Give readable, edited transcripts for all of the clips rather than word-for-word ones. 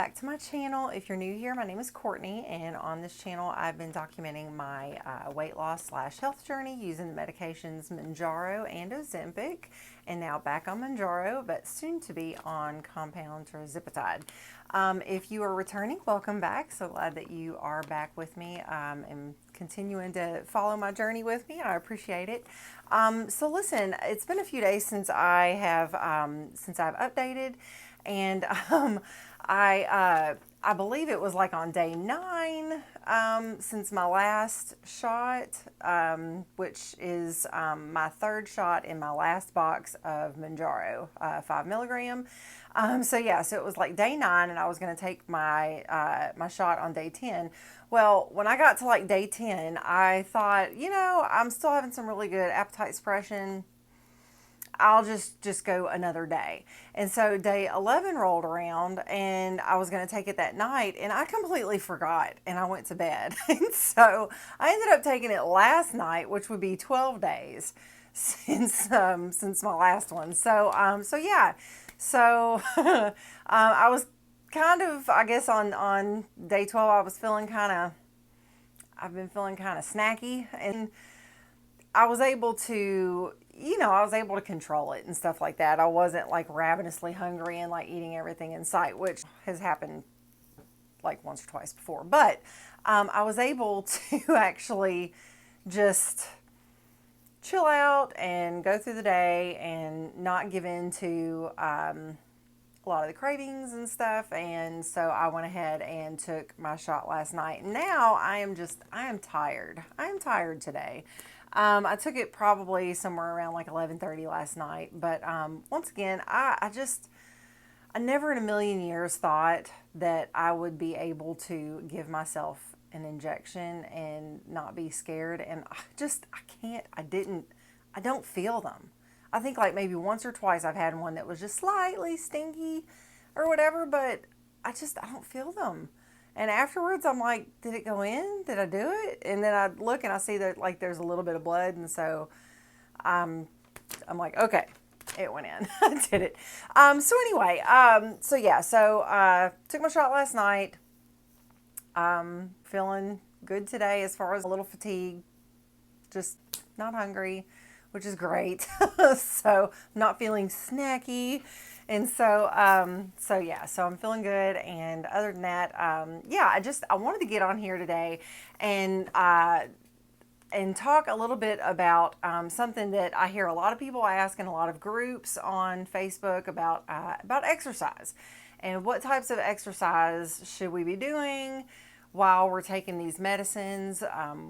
back to my channel. If you're new here, my name is Courtney, and on this channel I've been documenting my weight loss / health journey using the medications Mounjaro and Ozempic, and now back on Mounjaro, but soon to be on compound tirzepatide. If you are returning, welcome back. So glad that you are back with me and continuing to follow my journey with me. I appreciate it. So listen, it's been a few days since I've updated, and I believe it was like on day 9 since my last shot, which is my 3rd shot in my last box of Mounjaro, 5 milligram. So it was like day 9, and I was going to take my my shot on day 10. Well, when I got to like day 10, I thought, I'm still having some really good appetite suppression. I'll just go another day. And so day 11 rolled around, and I was going to take it that night, and I completely forgot, and I went to bed. And so I ended up taking it last night, which would be 12 days since my last one. So I was kind of, I guess on day 12, I've been feeling kind of snacky, and I was able to control it and stuff like that. I wasn't like ravenously hungry and like eating everything in sight, which has happened like once or twice before. But I was able to actually just chill out and go through the day and not give in to a lot of the cravings and stuff. And so I went ahead and took my shot last night. Now I am tired. I am tired today. I took it probably somewhere around like 11:30 last night. But once again, I never in a million years thought that I would be able to give myself an injection and not be scared. And I don't feel them. I think like maybe once or twice I've had one that was just slightly stinky or whatever, but I don't feel them. And afterwards, I'm like, did it go in? Did I do it? And then I look and I see that like there's a little bit of blood, and so I'm like, okay, it went in. I did it. So anyway, took my shot last night. Feeling good today as far as a little fatigue, just not hungry, which is great. So I'm not feeling snacky. And so I'm feeling good. And other than that, I wanted to get on here today and talk a little bit about something that I hear a lot of people ask in a lot of groups on Facebook about exercise and what types of exercise should we be doing while we're taking these medicines.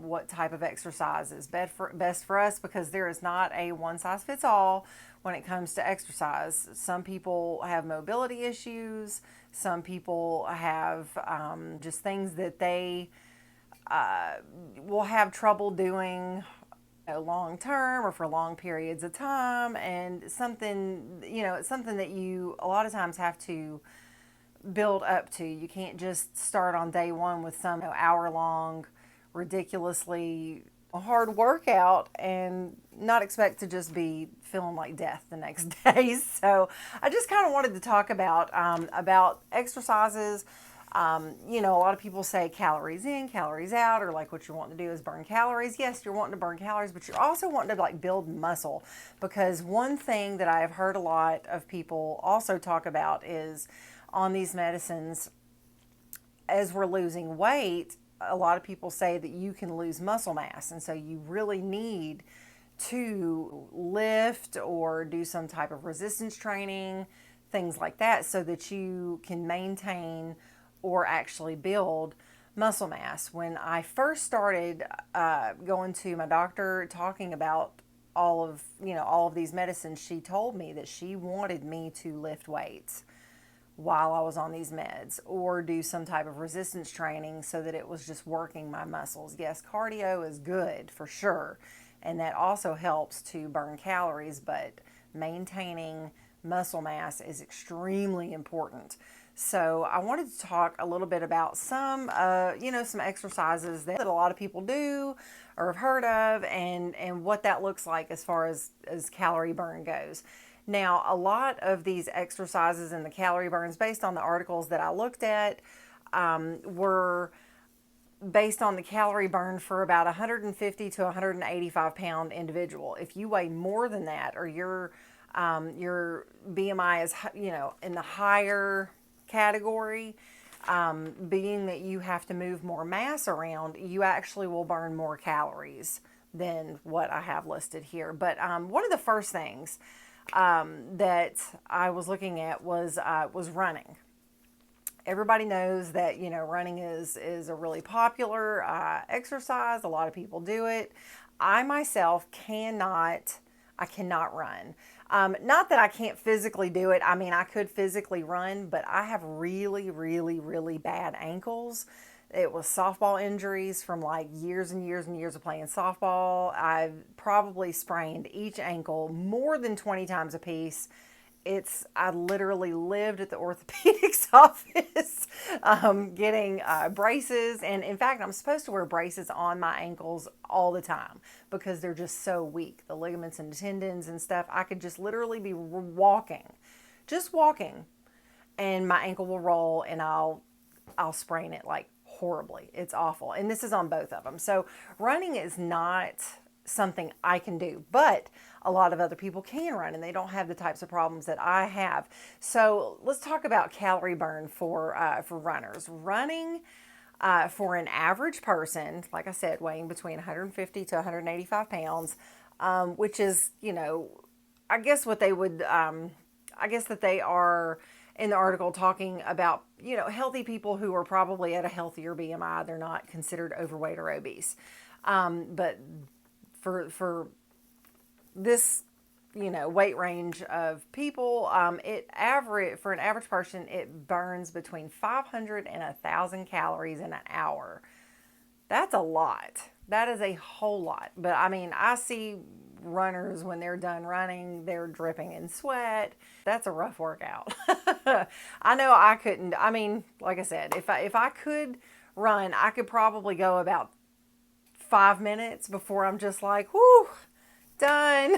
What type of exercise is best for us, because there is not a one size fits all when it comes to exercise. Some people have mobility issues. Some people have just things that they will have trouble doing long term or for long periods of time. And it's something that you a lot of times have to build up to. You can't just start on day 1 with some hour-long, ridiculously hard workout and not expect to just be feeling like death the next day. So I just kind of wanted to talk about exercises. A lot of people say calories in, calories out, or like what you're wanting to do is burn calories. Yes, you're wanting to burn calories, but you're also wanting to like build muscle, because one thing that I have heard a lot of people also talk about is on these medicines, as we're losing weight, a lot of people say that you can lose muscle mass, and so you really need to lift or do some type of resistance training, things like that, so that you can maintain or actually build muscle mass. When I first started going to my doctor talking about all of these medicines, she told me that she wanted me to lift weights while I was on these meds or do some type of resistance training so that it was just working my muscles. Yes, cardio is good for sure, and that also helps to burn calories, but maintaining muscle mass is extremely important. So I wanted to talk a little bit about some exercises that a lot of people do or have heard of, and what that looks like as far as calorie burn goes. Now, a lot of these exercises and the calorie burns, based on the articles that I looked at, were based on the calorie burn for about 150 to 185 pound individual. If you weigh more than that, or your BMI is, in the higher category, being that you have to move more mass around, you actually will burn more calories than what I have listed here. But one of the first things that I was looking at was running. Everybody knows that, running is a really popular exercise. A lot of people do it. I myself cannot run. Not that I can't physically do it. I mean, I could physically run, but I have really, really, really bad ankles. It was softball injuries from like years and years and years of playing softball. I've probably sprained each ankle more than 20 times a piece. I literally lived at the orthopedics office getting braces. And in fact, I'm supposed to wear braces on my ankles all the time because they're just so weak. The ligaments and the tendons and stuff. I could just literally be just walking, and my ankle will roll and I'll sprain it like horribly. It's awful. And this is on both of them. So running is not something I can do, but a lot of other people can run and they don't have the types of problems that I have. So let's talk about calorie burn for runners. Running for an average person, like I said, weighing between 150 to 185 pounds, which is, I guess what they would, I guess that they are in the article talking about, healthy people who are probably at a healthier BMI. They're not considered overweight or obese. But for this, weight range of people, for an average person, it burns between 500 and 1,000 calories in an hour. That's a lot. That is a whole lot. But I mean, I see runners when they're done running, they're dripping in sweat. That's a rough workout. I know I couldn't. I mean, like I said, if I could run, I could probably go about 5 minutes before I'm just like, whoo, done.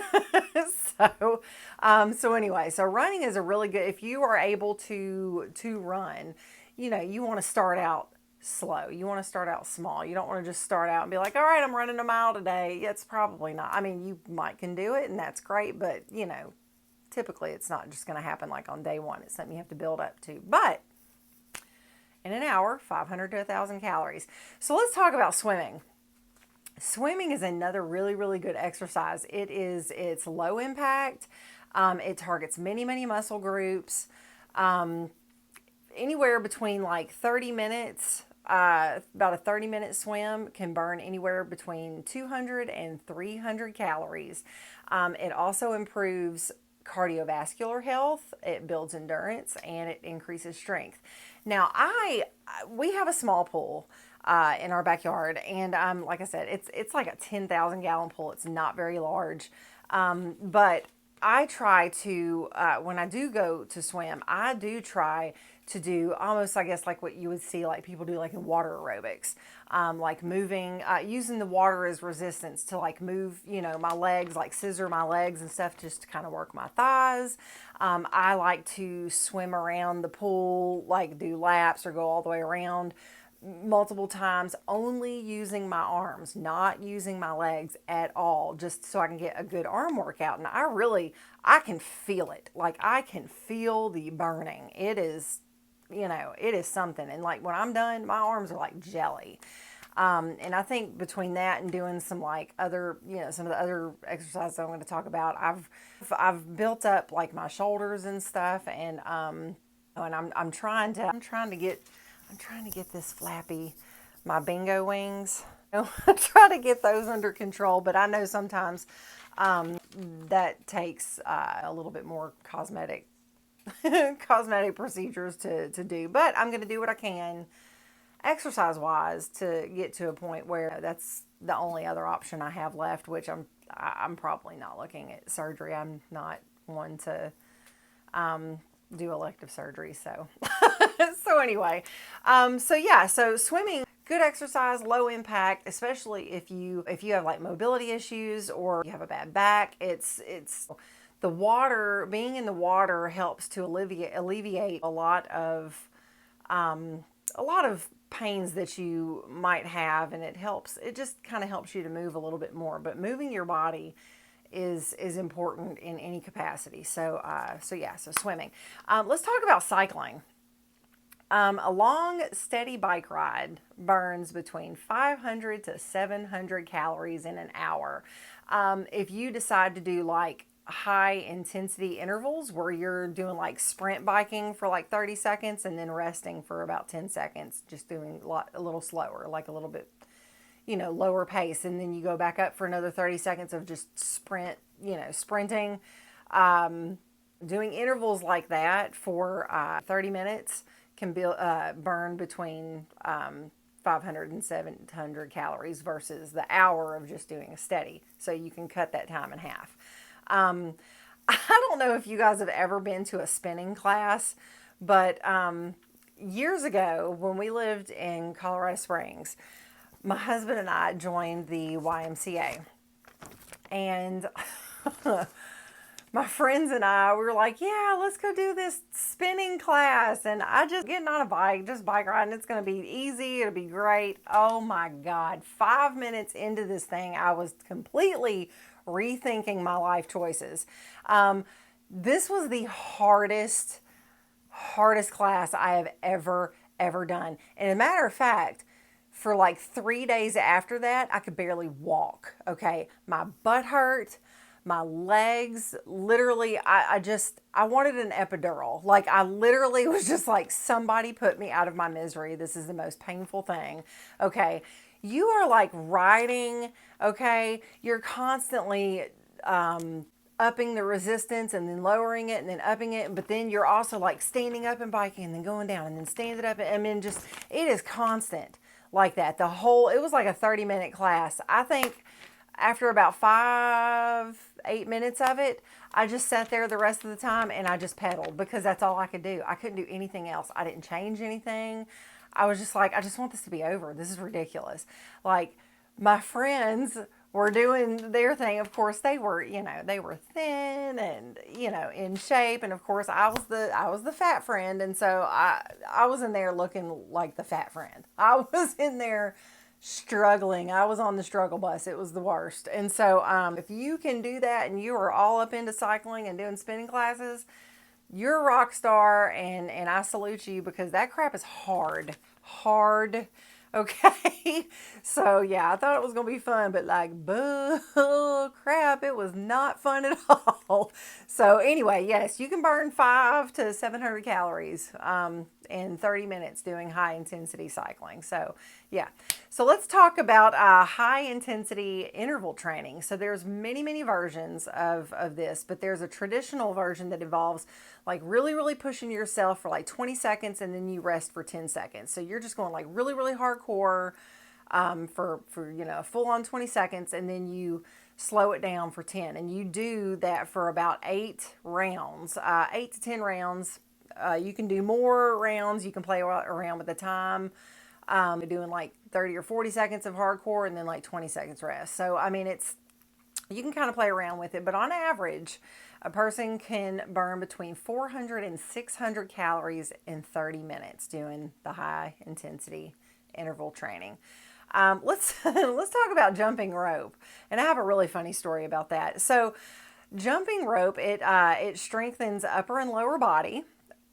So anyway, so running is a really good, if you are able to run, you want to start out slow. You want to start out small. You don't want to just start out and be like, all right, I'm running a mile today. It's probably not. I mean, you might can do it and that's great, but typically it's not just going to happen like on day one. It's something you have to build up to. But in an hour, 500 to 1,000 calories. So let's talk about swimming. Swimming is another really, really good exercise. It's low impact. It targets many, many muscle groups. Anywhere between like 30 minutes, about a 30-minute swim can burn anywhere between 200 and 300 calories. It also improves cardiovascular health, it builds endurance, and it increases strength. Now, we have a small pool in our backyard, and like I said, it's like a 10,000 gallon pool. It's not very large, but I try to when I do go to swim, I do try to do almost, I guess, like what you would see like people do like in water aerobics, like moving, using the water as resistance to like move, my legs, like scissor my legs and stuff, just to kind of work my thighs. I like to swim around the pool, like do laps or go all the way around multiple times, only using my arms, not using my legs at all, just so I can get a good arm workout. And I can feel it. Like I can feel the burning. It is, it is something. And like when I'm done, my arms are like jelly. And I think between that and doing some like other, some of the other exercises I'm going to talk about, I've built up like my shoulders and stuff. And I'm trying to get this flappy, my bingo wings. I try to get those under control, but I know sometimes that takes a little bit more cosmetic procedures to do. But I'm going to do what I can exercise-wise to get to a point where that's the only other option I have left, which I'm probably not looking at surgery. I'm not one to do elective surgery, so so anyway, so swimming, good exercise, low impact, especially if you have like mobility issues or you have a bad back. It's the water, being in the water helps to alleviate a lot of pains that you might have, and it just kind of helps you to move a little bit more. But moving your body is important in any capacity. So so swimming. Let's talk about cycling. A long, steady bike ride burns between 500 to 700 calories in an hour. If you decide to do like high intensity intervals where you're doing like sprint biking for like 30 seconds and then resting for about 10 seconds, just doing a little slower, like a little bit, lower pace. And then you go back up for another 30 seconds of just sprinting. Doing intervals like that for 30 minutes can burn between 500 and 700 calories versus the hour of just doing a steady. So you can cut that time in half. I don't know if you guys have ever been to a spinning class, but years ago when we lived in Colorado Springs, my husband and I joined the YMCA. And my friends and I, we were like, yeah, let's go do this spinning class. And I just getting on a bike, just bike riding. It's going to be easy. It'll be great. Oh my God. 5 minutes into this thing, I was completely rethinking my life choices. This was the hardest class I have ever done. And as a matter of fact, for like 3 days after that, I could barely walk. Okay. My butt hurt. My legs, literally, I wanted an epidural. Like, I literally was just like, somebody put me out of my misery. This is the most painful thing. Okay. You are like riding, okay? You're constantly upping the resistance and then lowering it and then upping it. But then you're also like standing up and biking and then going down and then standing up. I mean, just, it is constant like that. It was like a 30-minute class. I think after about 8 minutes of it, I just sat there the rest of the time and I just pedaled because that's all I could do. I couldn't do anything else. I didn't change anything. I was just like, I just want this to be over. This is ridiculous. Like, my friends were doing their thing. Of course, they were thin and, in shape. And of course, I was the fat friend. And so I was in there looking like the fat friend. I was in there struggling. I was on the struggle bus. It was the worst. And so if you can do that and you are all up into cycling and doing spinning classes, you're a rock star, and I salute you because that crap is hard. Okay. So yeah, I thought it was going to be fun, but like, bull crap, it was not fun at all. So anyway, yes, you can burn 500 to 700 calories in 30 minutes doing high intensity cycling. So yeah. So let's talk about high intensity interval training. So there's many versions of this, but there's a traditional version that involves like really pushing yourself for like 20 seconds and then you rest for 10 seconds. So you're just going like really hardcore for a full on 20 seconds, and then you slow it down for 10, and you do that for about 8 rounds, 8 to 10 rounds. You can do more rounds. You can play around with the time. Doing like 30 or 40 seconds of hardcore and then like 20 seconds rest. So, I mean, you can kind of play around with it, but on average, a person can burn between 400 and 600 calories in 30 minutes doing the high intensity interval training. Let's talk about jumping rope. And I have a really funny story about that. So jumping rope, it strengthens upper and lower body.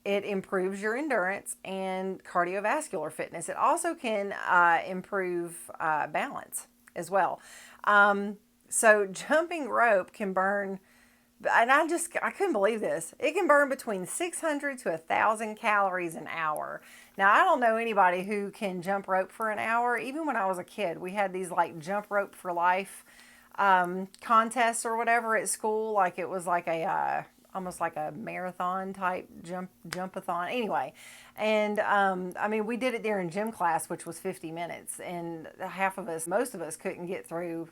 It improves your endurance and cardiovascular fitness. It also can improve balance as well. So jumping rope can burn, and I couldn't believe this. It can burn between 600 to 1,000 calories an hour. Now, I don't know anybody who can jump rope for an hour. Even when I was a kid, we had these like jump rope for life contests or whatever at school. Like it was like almost like a marathon type jumpathon. Anyway, and I mean, we did it during gym class, which was 50 minutes, and most of us couldn't get through,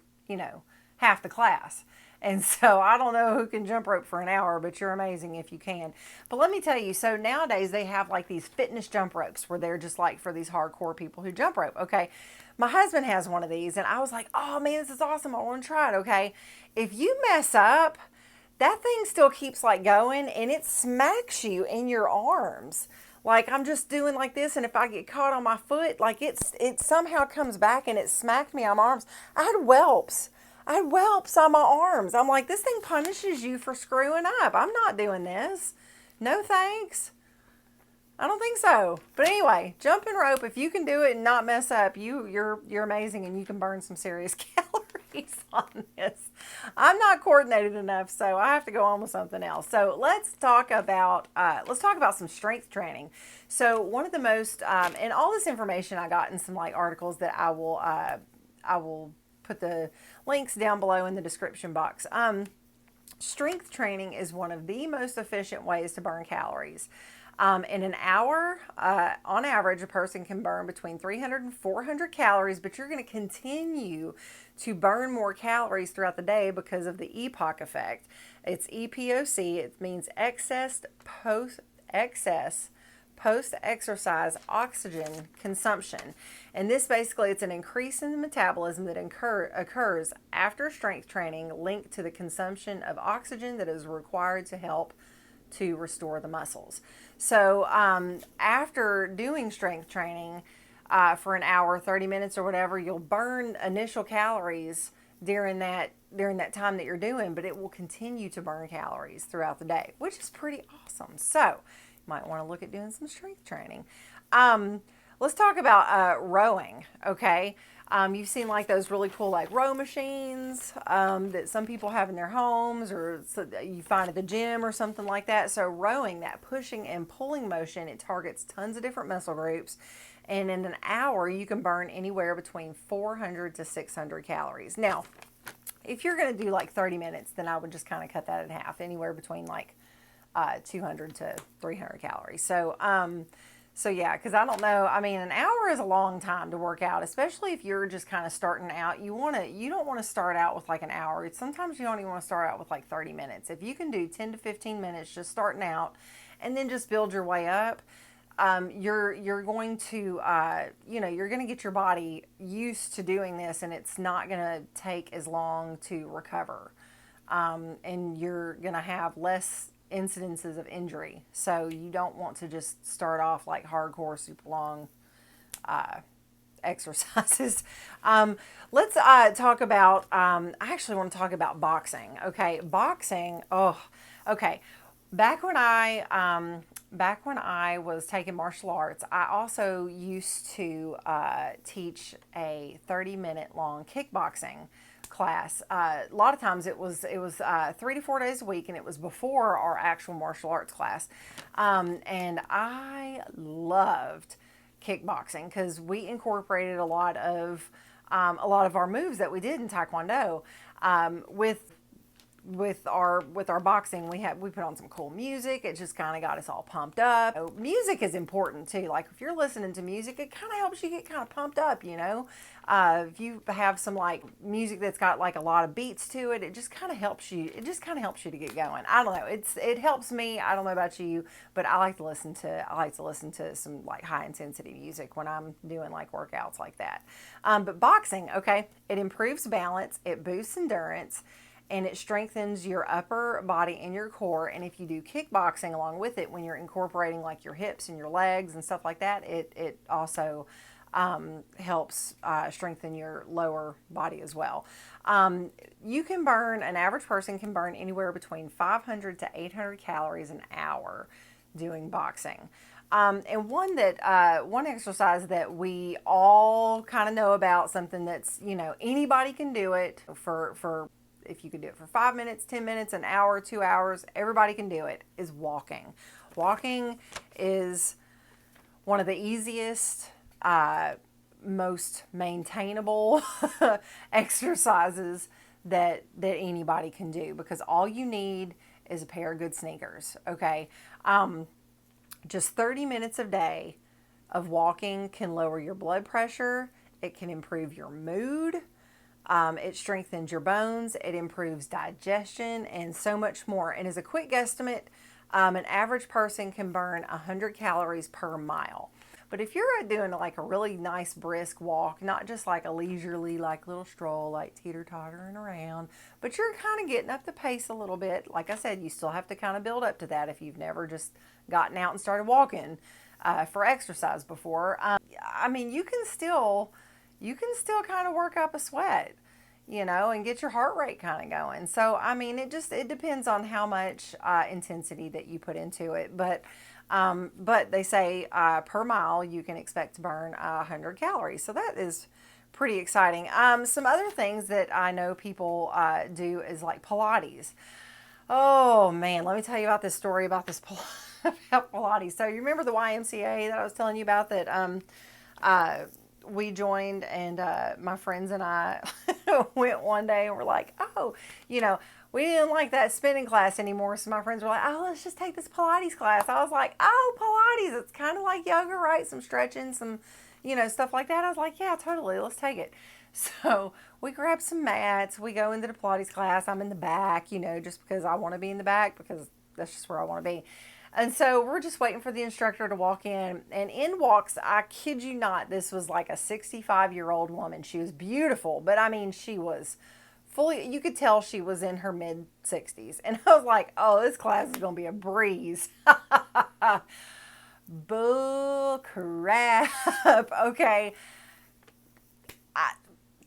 half the class. And so I don't know who can jump rope for an hour, but you're amazing if you can. But let me tell you, so nowadays they have like these fitness jump ropes where they're just like for these hardcore people who jump rope. Okay. My husband has one of these and I was like, oh man, this is awesome. I want to try it. Okay. If you mess up, that thing still keeps like going, and it smacks you in your arms. Like I'm just doing like this, and if I get caught on my foot, like it somehow comes back and it smacked me on my arms. I had whelps. I had whelps on my arms. I'm like, this thing punishes you for screwing up. I'm not doing this. No thanks. I don't think so. But anyway, jumping rope, if you can do it and not mess up, you're amazing, and you can burn some serious calories on this. I'm not coordinated enough, so I have to go on with something else. So let's talk about some strength training. So one of the most and all this information I got in some like articles that I will put the links down below in the description box. Strength training is one of the most efficient ways to burn calories. In an hour, on average, a person can burn between 300 and 400 calories, but you're going to continue to burn more calories throughout the day because of the EPOC effect. It's EPOC. It means excess post-exercise oxygen consumption. And this basically, it's an increase in the metabolism that occurs after strength training linked to the consumption of oxygen that is required to help to restore the muscles. So after doing strength training for an hour, 30 minutes or whatever, you'll burn initial calories during that time that you're doing, but it will continue to burn calories throughout the day, which is pretty awesome. So you might want to look at doing some strength training. Let's talk about rowing, okay? You've seen like those really cool like row machines that some people have in their homes, or so you find at the gym or something like that. So rowing, that pushing and pulling motion, it targets tons of different muscle groups. And in an hour, you can burn anywhere between 400 to 600 calories. Now, if you're going to do like 30 minutes, then I would just kind of cut that in half, anywhere between like 200 to 300 calories. So yeah, because I don't know. I mean, an hour is a long time to work out, especially if you're just kind of starting out. You don't want to start out with like an hour. Sometimes you don't even want to start out with like 30 minutes. If you can do 10 to 15 minutes just starting out, and then just build your way up, you're going to you're going to get your body used to doing this, and it's not going to take as long to recover, and you're going to have less incidences of injury. So you don't want to just start off like hardcore, super long exercises. Let's talk about, I actually want to talk about boxing. Okay, boxing. Oh, okay. Back when I was taking martial arts, I also used to teach a 30-minute long kickboxing class. A lot of times it was 3 to 4 days a week, and it was before our actual martial arts class. And I loved kickboxing because we incorporated a lot of our moves that we did in Taekwondo with our boxing. We put on some cool music. It just kind of got us all pumped up. So music is important too. Like if you're listening to music, it kind of helps you get kind of pumped up, if you have some like music that's got like a lot of beats to it, it just kind of helps you to get going. I don't know, it helps me. I don't know about you, but I like to listen to some like high intensity music when I'm doing like workouts like that. But boxing, okay, it improves balance, it boosts endurance, and it strengthens your upper body and your core. And if you do kickboxing along with it, when you're incorporating like your hips and your legs and stuff like that, it also helps strengthen your lower body as well. An average person can burn anywhere between 500 to 800 calories an hour doing boxing. And one exercise that we all kind of know about, something that's, anybody can do it for if you can do it for 5 minutes, 10 minutes, an hour, 2 hours, everybody can do it, is walking. Walking is one of the easiest, most maintainable exercises that anybody can do, because all you need is a pair of good sneakers, okay? Just 30 minutes a day of walking can lower your blood pressure. It can improve your mood. It strengthens your bones, it improves digestion, and so much more. And as a quick guesstimate, an average person can burn 100 calories per mile. But if you're doing like a really nice brisk walk, not just like a leisurely like little stroll, like teeter-tottering around, but you're kind of getting up the pace a little bit. Like I said, you still have to kind of build up to that if you've never just gotten out and started walking for exercise before. I mean, you can still kind of work up a sweat, you know, and get your heart rate kind of going. So, I mean, it depends on how much intensity that you put into it. But they say per mile you can expect to burn 100 calories. So that is pretty exciting. Some other things that I know people do is like Pilates. Oh man, let me tell you about this story about this about Pilates. So you remember the YMCA that I was telling you about that we joined, and my friends and I went one day and we're like, oh, you know, we didn't like that spinning class anymore. So my friends were like, oh, let's just take this Pilates class. I was like, oh, Pilates, it's kind of like yoga, right? Some stretching, some, you know, stuff like that. I was like, yeah, totally. Let's take it. So we grab some mats. We go into the Pilates class. I'm in the back, you know, just because I want to be in the back because that's just where I want to be. And so we're just waiting for the instructor to walk in. And in walks, I kid you not, this was like a 65-year-old woman. She was beautiful, but I mean, she was fully, you could tell she was in her mid 60s. And I was like, oh, this class is going to be a breeze. Bull crap. Okay.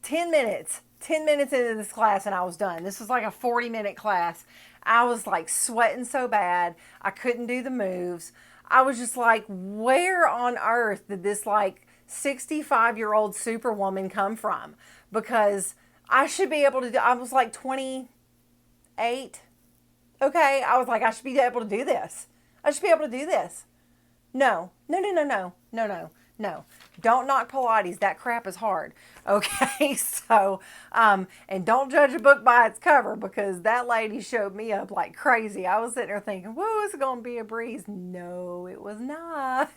10 minutes into this class and I was done. This was like a 40-minute class. I was like sweating so bad. I couldn't do the moves. I was just like, where on earth did this like 65-year-old superwoman come from? Because I should be able to do, I was like 28. Okay. I was like, I should be able to do this. I should be able to do this. No. Don't knock Pilates. That crap is hard. Okay, so, and don't judge a book by its cover, because that lady showed me up like crazy. I was sitting there thinking, whoa, it's going to be a breeze. No, it was not.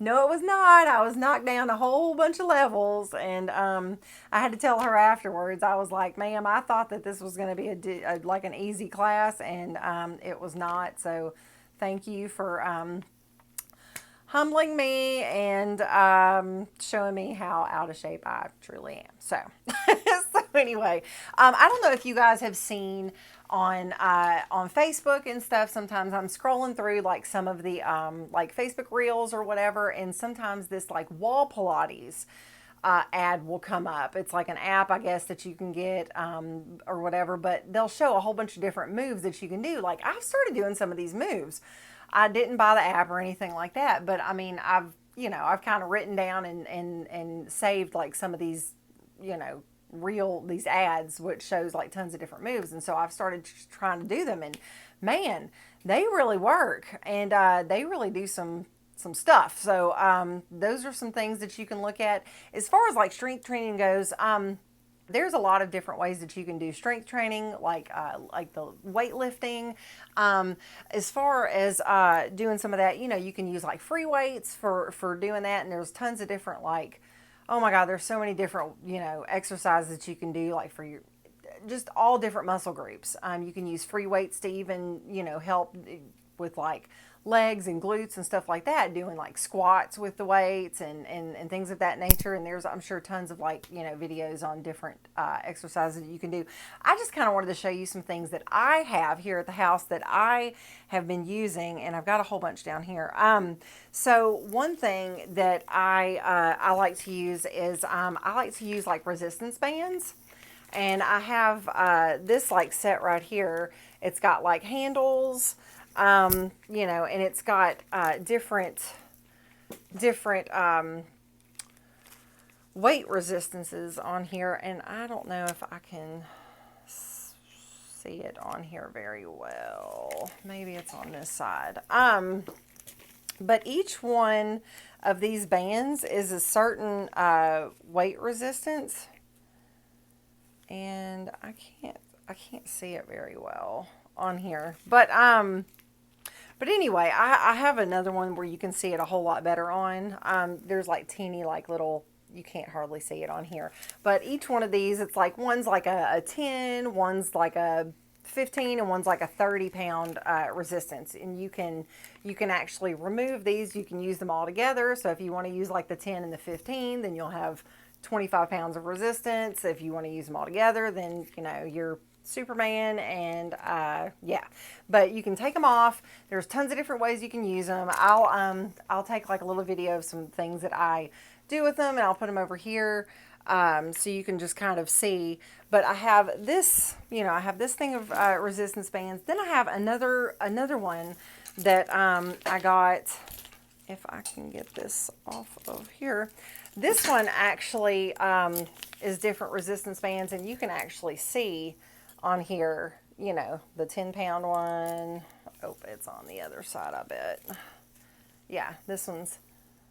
No, it was not. I was knocked down a whole bunch of levels, and I had to tell her afterwards. I was like, ma'am, I thought that this was going to be like an easy class, and it was not. So thank you for humbling me and showing me how out of shape I truly am. So, so anyway, I don't know if you guys have seen on Facebook and stuff. Sometimes I'm scrolling through like some of the like Facebook Reels or whatever, and sometimes this like wall Pilates ad will come up. It's like an app, I guess, that you can get or whatever, but they'll show a whole bunch of different moves that you can do. Like I've started doing some of these moves. I didn't buy the app or anything like that, but I mean, I've kind of written down and saved like some of these, you know, these ads, which shows like tons of different moves. And so I've started trying to do them, and man, they really work, and they really do some stuff. So those are some things that you can look at. As far as like strength training goes, there's a lot of different ways that you can do strength training, like the weightlifting. As far as doing some of that, you know, you can use like free weights for doing that. And there's tons of different, like, oh my God, there's so many different, you know, exercises that you can do, like for your, just all different muscle groups. You can use free weights to even, you know, help with like legs and glutes and stuff like that, doing like squats with the weights and things of that nature. And there's, I'm sure, tons of like, you know, videos on different exercises that you can do. I just kind of wanted to show you some things that I have here at the house that I have been using, and I've got a whole bunch down here. So one thing that I like to use is I like to use like resistance bands. And I have this like set right here. It's got like handles, you know, and it's got different weight resistances on here, and I don't know if I can see it on here very well. Maybe it's on this side. But each one of these bands is a certain weight resistance, and I can't see it very well on here, but anyway, I have another one where you can see it a whole lot better on. There's like teeny, like little, you can't hardly see it on here. But each one of these, it's like, one's like a 10, one's like a 15 and one's like a 30-pound resistance, and you can actually remove these. You can use them all together. So if you want to use like the 10 and the 15, then you'll have 25 pounds of resistance. If you want to use them all together, then you're Superman. And yeah, but you can take them off. There's tons of different ways you can use them. I'll take like a little video of some things that I do with them, and I'll put them over here. So you can just kind of see. But I have this, I have this thing of resistance bands. Then I have another one that I got, if I can get this off of here. This one actually is different resistance bands, and you can actually see on here, the 10-pound one. Oh, it's on the other side, I bet. Yeah, this one's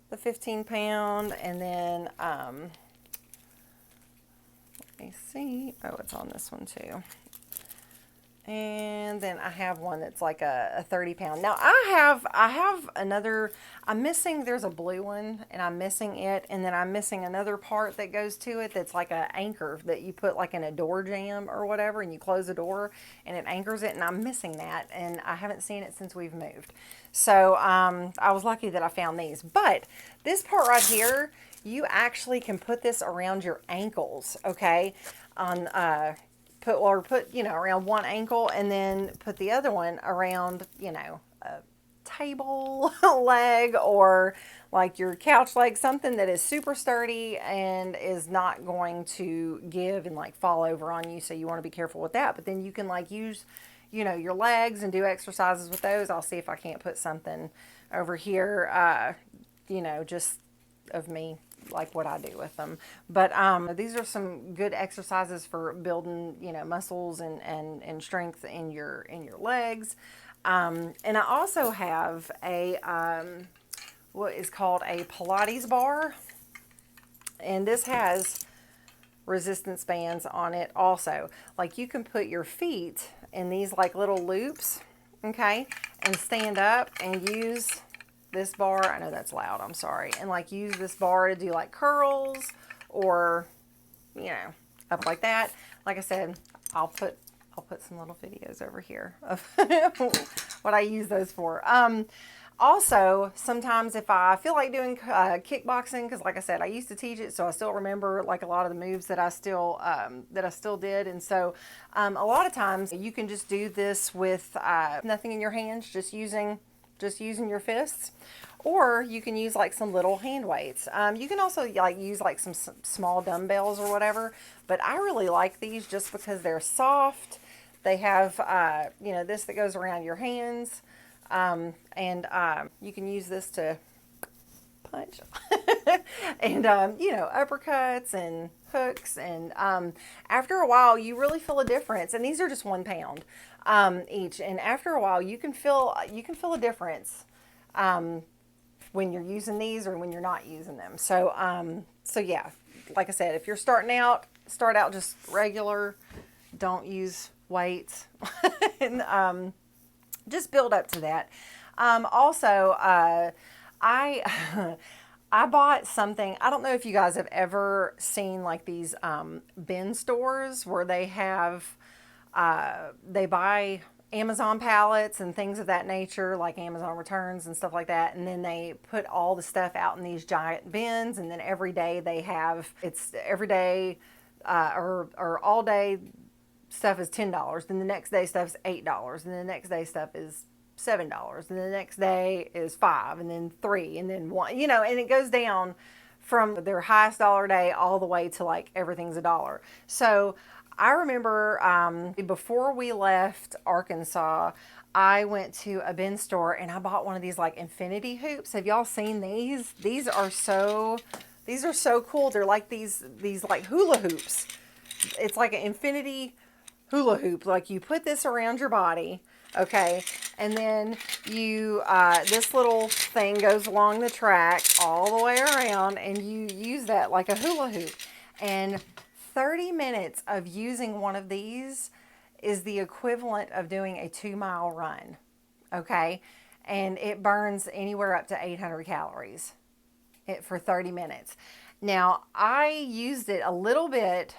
the 15-pound, and then let me see. Oh, it's on this one too. And then I have one that's like a 30-pound. Now I have another, I'm missing, there's a blue one, and I'm missing it. And then I'm missing another part that goes to it that's like an anchor that you put like in a door jamb or whatever, and you close the door and it anchors it, and I'm missing that. And I haven't seen it since we've moved. So I was lucky that I found these. But this part right here, you actually can put this around your ankles, okay? Put around one ankle, and then put the other one around, a table leg, or like your couch leg, something that is super sturdy and is not going to give and like fall over on you. So you want to be careful with that. But then you can like use, your legs and do exercises with those. I'll see if I can't put something over here, just of me, like what I do with them. But these are some good exercises for building, muscles and strength in your legs. And I also have a what is called a Pilates bar, and this has resistance bands on it also. Like you can put your feet in these like little loops, okay, and stand up and use this bar. I know that's loud, I'm sorry. And like use this bar to do like curls, or up like that. Like I said, I'll put some little videos over here of what I use those for. Also, sometimes if I feel like doing kickboxing, because like I said, I used to teach it, so I still remember like a lot of the moves that I still did. And so a lot of times you can just do this with nothing in your hands, just using your fists, or you can use like some little hand weights. You can also like use like some small dumbbells or whatever, but I really like these just because they're soft. They have this that goes around your hands, and you can use this to punch and uppercuts and hooks, and after a while you really feel a difference. And these are just 1 pound each, and after a while you can feel a difference when you're using these or when you're not using them. So yeah, like I said, if you're start out just regular, don't use weights, and just build up to that. Also, I bought something. I don't know if you guys have ever seen like these bin stores where they have they buy Amazon pallets and things of that nature, like Amazon returns and stuff like that, and then they put all the stuff out in these giant bins, and then every day they have, it's every day or all day stuff is $10, then the next day stuff's $8, and then the next day stuff is $7, and the next day is $5, and then $3, and then $1, and it goes down from their highest dollar day all the way to like everything's $1. So I remember before we left Arkansas, I went to a bin store and I bought one of these like infinity hoops. Have y'all seen these? These are so cool. They're like these like hula hoops. It's like an infinity hula hoop. Like you put this around your body, okay, and then you this little thing goes along the track all the way around, and you use that like a hula hoop. And 30 minutes of using one of these is the equivalent of doing a 2-mile run, okay? And it burns anywhere up to 800 calories for 30 minutes. Now, I used it a little bit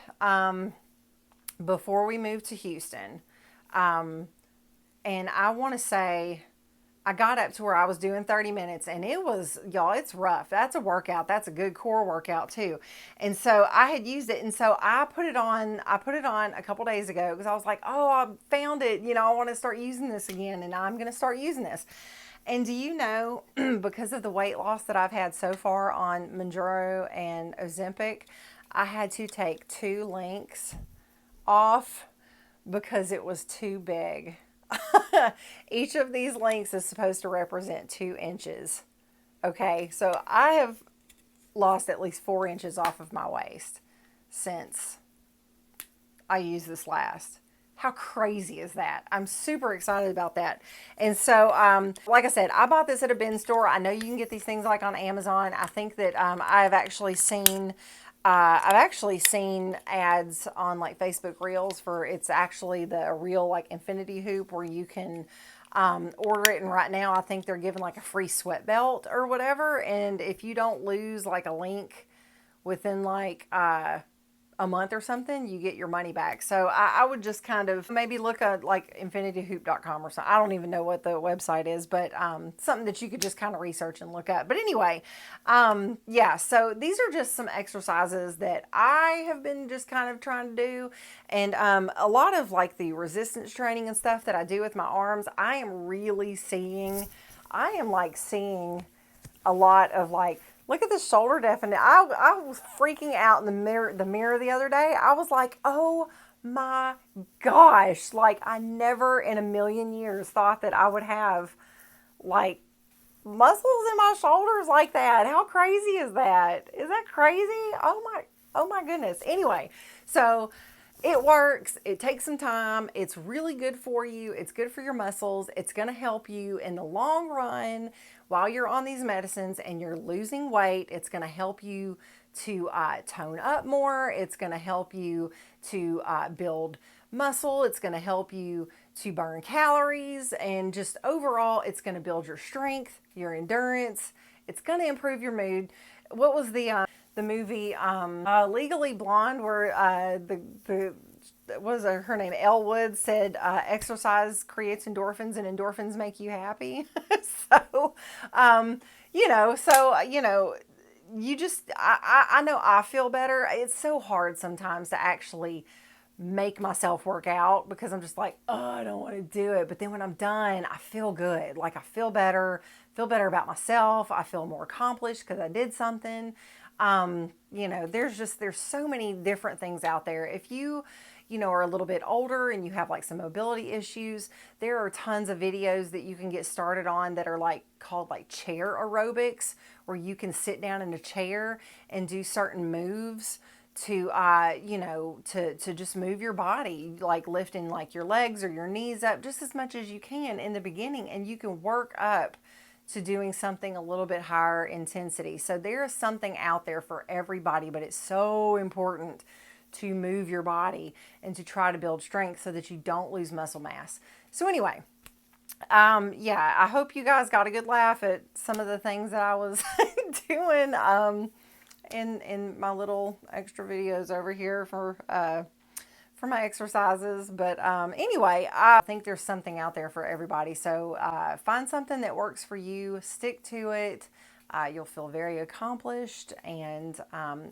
before we moved to Houston. And I want to say I got up to where I was doing 30 minutes, and it was, y'all, it's rough. That's a workout. That's a good core workout too. And so I had used it. And so I put it on a couple days ago because I was like, oh, I found it. You know, I want to start using this again, and I'm going to start using this. And do you know, because of the weight loss that I've had so far on Mounjaro and Ozempic, I had to take 2 links off because it was too big. Each of these links is supposed to represent 2 inches. Okay, so I have lost at least 4 inches off of my waist since I used this last. How crazy is that? I'm super excited about that. And so, like I said, I bought this at a bin store. I know you can get these things like on Amazon. I think that I've actually seen ads on like Facebook Reels for, it's actually the real like infinity hoop where you can order it. And right now I think they're giving like a free sweat belt or whatever. And if you don't lose like a link within like a month or something, you get your money back. So I would just kind of maybe look at like infinityhoop.com or something. I don't even know what the website is, but something that you could just kind of research and look up. But anyway, yeah, so these are just some exercises that I have been just kind of trying to do. And a lot of like the resistance training and stuff that I do with my arms, I am seeing a lot of like, look at the shoulder definite. I was freaking out in the mirror the other day. I was like, oh my gosh. Like I never in a million years thought that I would have like muscles in my shoulders like that. How crazy is that? Is that crazy? Oh my goodness. Anyway, so it works. It takes some time. It's really good for you. It's good for your muscles. It's going to help you in the long run while you're on these medicines and you're losing weight. It's going to help you to tone up more. It's going to help you to build muscle. It's going to help you to burn calories. And just overall, it's going to build your strength, your endurance. It's going to improve your mood. What was the movie Legally Blonde, where what was her name? Elle Woods said, exercise creates endorphins and endorphins make you happy. So, you just, I know I feel better. It's so hard sometimes to actually make myself work out because I'm just like, oh, I don't want to do it. But then when I'm done, I feel good. Like I feel better about myself. I feel more accomplished because I did something. There's so many different things out there. If you are a little bit older and you have like some mobility issues, there are tons of videos that you can get started on that are like called like chair aerobics, where you can sit down in a chair and do certain moves to just move your body, like lifting like your legs or your knees up just as much as you can in the beginning, and you can work up to doing something a little bit higher intensity. So there is something out there for everybody, but it's so important to move your body and to try to build strength so that you don't lose muscle mass. So anyway, I hope you guys got a good laugh at some of the things that I was doing in my little extra videos over here for my exercises. But anyway, I think there's something out there for everybody. So find something that works for you, stick to it. You'll feel very accomplished, and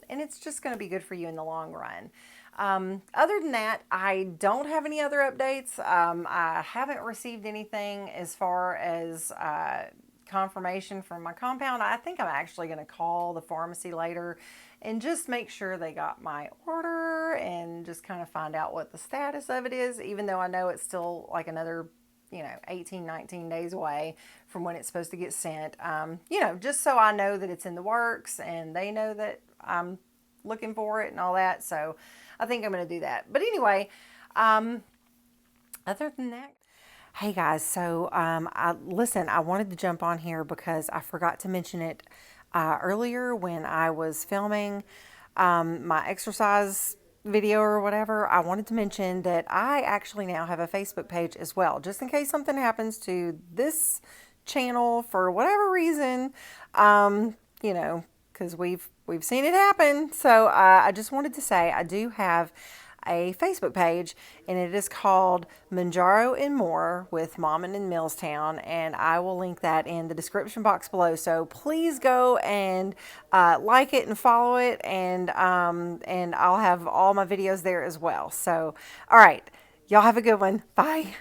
it's just going to be good for you in the long run. Other than that, I don't have any other updates. I haven't received anything as far as confirmation from my compound. I think I'm actually going to call the pharmacy later and just make sure they got my order and just kind of find out what the status of it is, even though I know it's still like another 18, 19 days away from when it's supposed to get sent. Just so I know that it's in the works and they know that I'm looking for it and all that. So I think I'm going to do that. But anyway, other than that, hey guys, so I wanted to jump on here because I forgot to mention it earlier when I was filming my exercise video or whatever. I wanted to mention that I actually now have a Facebook page as well, just in case something happens to this channel for whatever reason, because we've seen it happen. So I just wanted to say I do have a Facebook page, and it is called Mounjaro and More with Mom in Millstown, and I will link that in the description box below. So please go and like it and follow it, and I'll have all my videos there as well. So, all right, y'all have a good one. Bye.